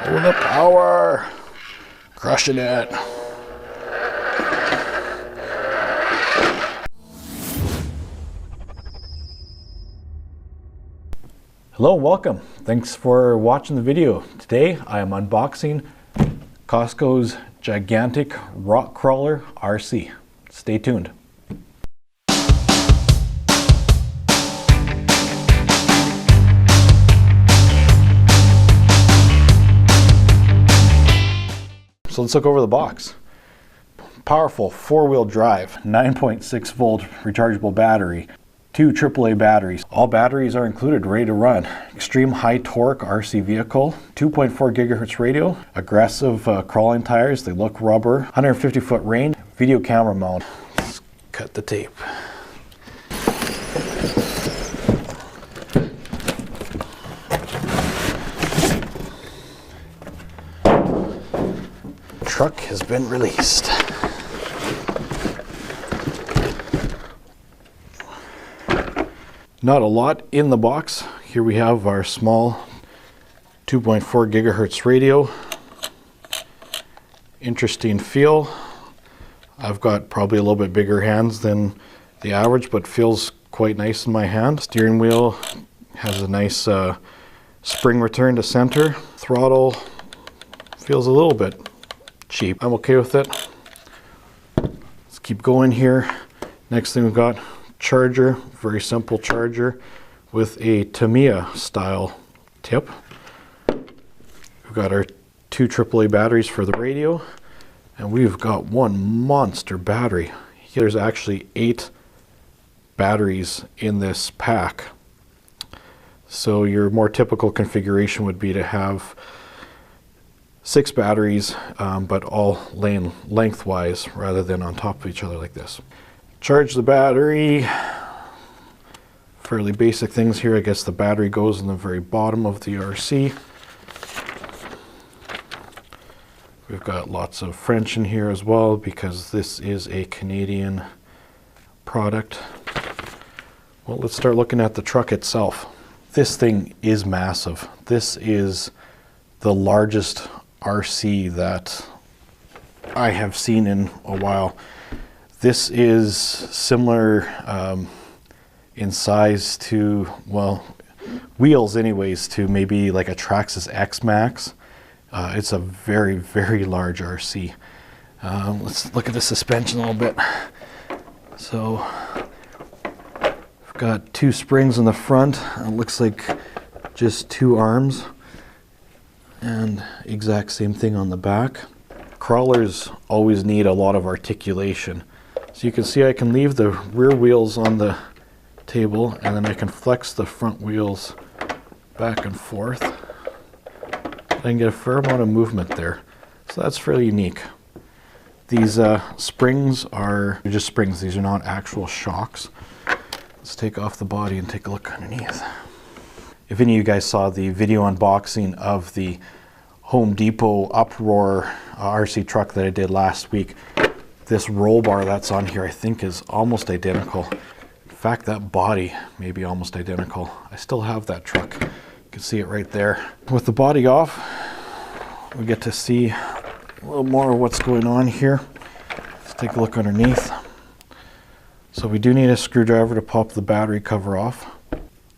Oh, the power! Crushing it. Hello, welcome. Thanks for watching the video. Today I am unboxing Costco's gigantic rock crawler RC. Stay tuned. So let's look over the box. Powerful 4-wheel drive, 9.6 volt rechargeable battery, 2 AAA batteries. All batteries are included, ready to run. Extreme high torque RC vehicle, 2.4 gigahertz radio, aggressive crawling tires, they look rubber, 150 foot range, video camera mount. Let's cut the tape. Truck has been released. Not a lot in the box. Here we have our small 2.4 gigahertz radio. Interesting feel. I've got probably a little bit bigger hands than the average, but feels quite nice in my hand. Steering wheel has a nice spring return to center. Throttle feels a little bit cheap. I'm okay with it. Let's keep going here. Next thing we've got charger, very simple charger with a Tamiya style tip. We've got our 2 AAA batteries for the radio, and we've got one monster battery. There's actually 8 batteries in this pack. So your more typical configuration would be to have 6 batteries, but all laying lengthwise rather than on top of each other like this. Charge the battery. Fairly basic things here. I guess the battery goes in the very bottom of the RC. We've got lots of French in here as well because this is a Canadian product. Well, let's start looking at the truck itself. This thing is massive. This is the largest RC that I have seen in a while. This is similar in size to, well, wheels anyways, to maybe like a Traxxas X-Max. It's a very, very large RC. Let's look at the suspension a little bit. So I've got 2 springs in the front. It looks like just 2 arms. And exact same thing on the back. Crawlers always need a lot of articulation. So you can see I can leave the rear wheels on the table and then I can flex the front wheels back and forth. I can get a fair amount of movement there. So that's fairly unique. These springs are just springs. These are not actual shocks. Let's take off the body and take a look underneath. If any of you guys saw the video unboxing of the Home Depot Uproar RC truck that I did last week, this roll bar that's on here I think is almost identical. In fact, that body may be almost identical. I still have that truck. You can see it right there. With the body off, we get to see a little more of what's going on here. Let's take a look underneath. So we do need a screwdriver to pop the battery cover off.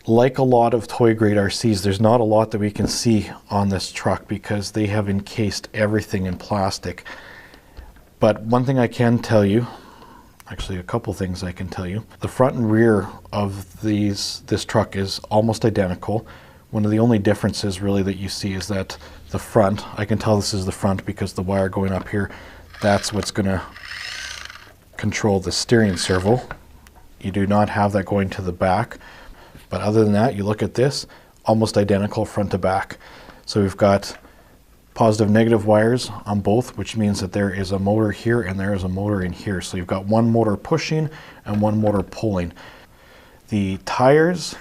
Like a lot of toy grade RCs, there's not a lot that we can see on this truck because they have encased everything in plastic. But one thing I can tell you, actually a couple things I can tell you, the front and rear of this truck is almost identical. One of the only differences really that you see is that the front, I can tell this is the front because the wire going up here, that's what's going to control the steering servo. You do not have that going to the back. But other than that, you look at this, almost identical front to back. So we've got positive negative wires on both, which means that there is a motor here and there is a motor in here. So you've got one motor pushing and one motor pulling. The tires,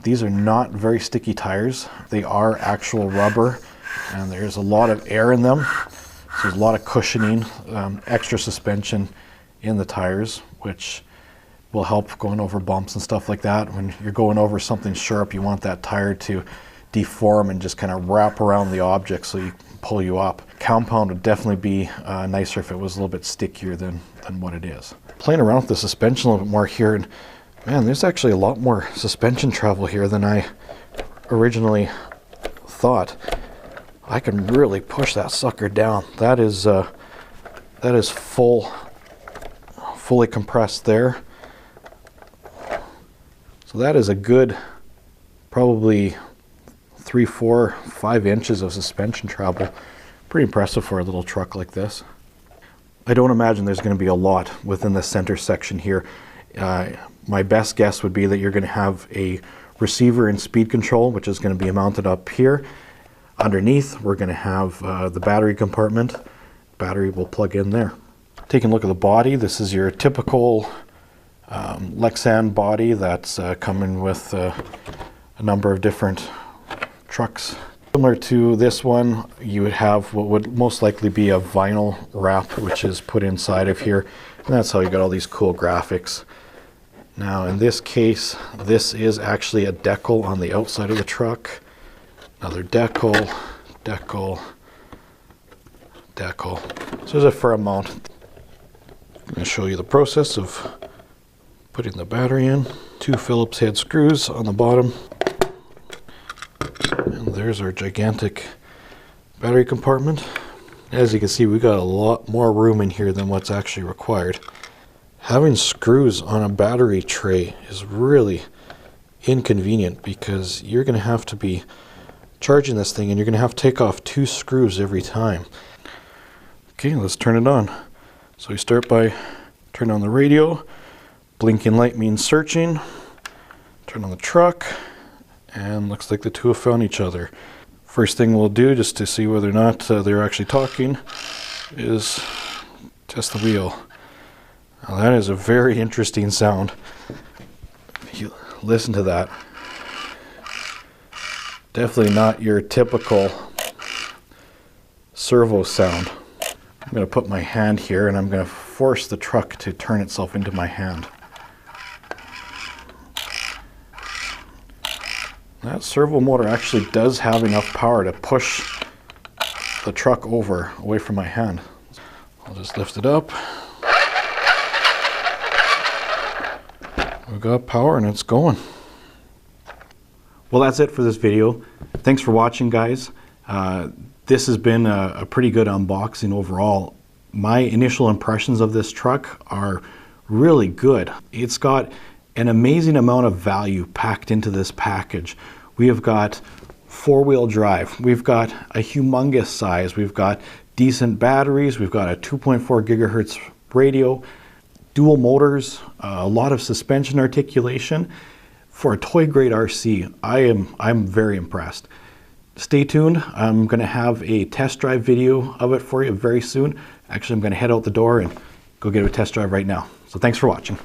these are not very sticky tires. They are actual rubber and there's a lot of air in them. So there's a lot of cushioning, extra suspension in the tires, which will help going over bumps and stuff like that. When you're going over something sharp, you want that tire to deform and just kind of wrap around the object so you can pull you up. Compound would definitely be nicer if it was a little bit stickier than what it is. Playing around with the suspension a little bit more here, and man, there's actually a lot more suspension travel here than I originally thought. I can really push that sucker down. That is fully compressed there. So that is a good, probably 3, 4, 5 inches of suspension travel. Pretty impressive for a little truck like this. I don't imagine there's going to be a lot within the center section here. My best guess would be that you're going to have a receiver and speed control, which is going to be mounted up here. Underneath, we're going to have the battery compartment. Battery will plug in there. Taking a look at the body, this is your typical Lexan body that's coming with a number of different trucks. Similar to this one, you would have what would most likely be a vinyl wrap, which is put inside of here, and that's how you got all these cool graphics. Now in this case, this is actually a decal on the outside of the truck. Another decal, decal, decal. So there's a fair amount. I'm going to show you the process of putting the battery in. 2 Phillips head screws on the bottom. And there's our gigantic battery compartment. As you can see, we got a lot more room in here than what's actually required. Having screws on a battery tray is really inconvenient because you're going to have to be charging this thing and you're going to have to take off 2 screws every time. Okay, let's turn it on. So we start by turning on the radio. Blinking light means searching. Turn on the truck, and looks like the two have found each other. First thing we'll do, just to see whether or not they're actually talking, is test the wheel. Now that is a very interesting sound. You listen to that. Definitely not your typical servo sound. I'm going to put my hand here and I'm going to force the truck to turn itself into my hand. That servo motor actually does have enough power to push the truck over away from my hand. I'll just lift it up. We've got power and it's going. Well, that's it for this video. Thanks for watching, guys. This has been a pretty good unboxing overall. My initial impressions of this truck are really good. It's got an amazing amount of value packed into this package. We have got 4-wheel drive. We've got a humongous size. We've got decent batteries. We've got a 2.4 gigahertz radio, dual motors, a lot of suspension articulation. For a toy grade RC, I'm very impressed. Stay tuned. I'm going to have a test drive video of it for you very soon. Actually, I'm going to head out the door and go get a test drive right now. So thanks for watching.